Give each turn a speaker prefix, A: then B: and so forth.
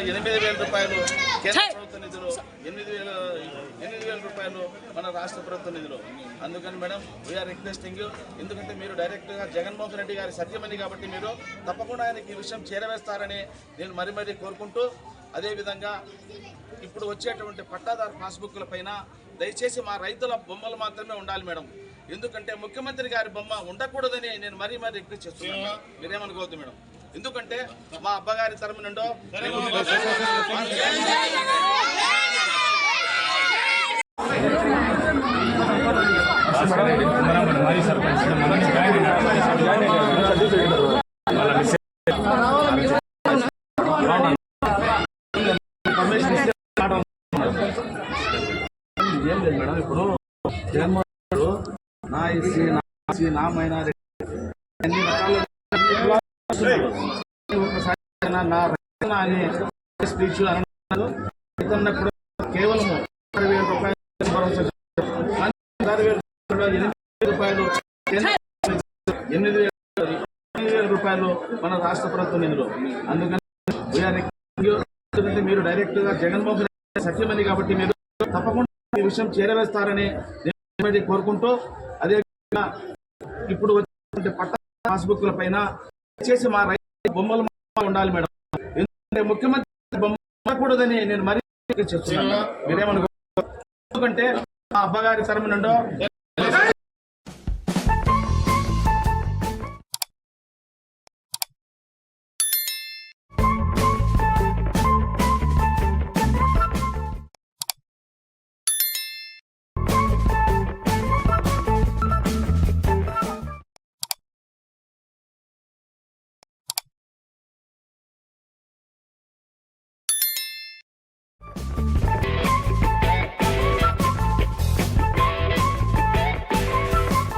A: 8,000 రూపాయలు కేంద్ర ప్రభుత్వ నిధులు, 8,000 రూపాయలు మన రాష్ట్ర ప్రభుత్వ నిధులు. అందుకని మేడం వీఆర్ రిక్వెస్టింగ్, ఎందుకంటే మీరు డైరెక్ట్గా జగన్మోహన్ రెడ్డి గారి సత్యమని కాబట్టి మీరు తప్పకుండా ఆయనకి ఈ విషయం చేరవేస్తారని నేను మరీ కోరుకుంటూ, అదేవిధంగా ఇప్పుడు వచ్చేటువంటి పట్టాదారు పాస్బుక్ల పైన దయచేసి మా రైతుల బొమ్మలు మాత్రమే ఉండాలి మేడం. ఎందుకంటే ముఖ్యమంత్రి గారి బొమ్మ ఉండకూడదని నేను మరీ రిక్వెస్ట్ చేస్తున్నాను. మీరేమనుకోవద్దు మేడం, ఎందుకంటే మా అబ్బగారి తరపు నుండో ఏం లేదు మేడం. ఇప్పుడు జగన్మోహన్ నా మైనారిటీ అన్ని రకాల అని స్పీచ్ అన్నప్పుడు కేవలం 6,000 రూపాయలు 8,000 రూపాయలు మన రాష్ట్ర ప్రభుత్వ నిధులు. అందుకని మీరు డైరెక్ట్గా జగన్మోహన్ రెడ్డి సత్యమని కాబట్టి మీరు తప్పకుండా ఈ విషయం చేరవేస్తారని నేను కోరుకుంటూ, అదేవిధంగా ఇప్పుడు వచ్చే పట్టా పాస్బుక్ల పైన చేసి మా రైతు బొమ్మలు ఉండాలి మేడం. ఎందుకంటే ముఖ్యమంత్రి బొమ్మ ఉండకూడదని నేను మరీ చెప్తున్నాను. మీరేమనుకో, ఎందుకంటే మా అబ్బగారి తరపు నుండో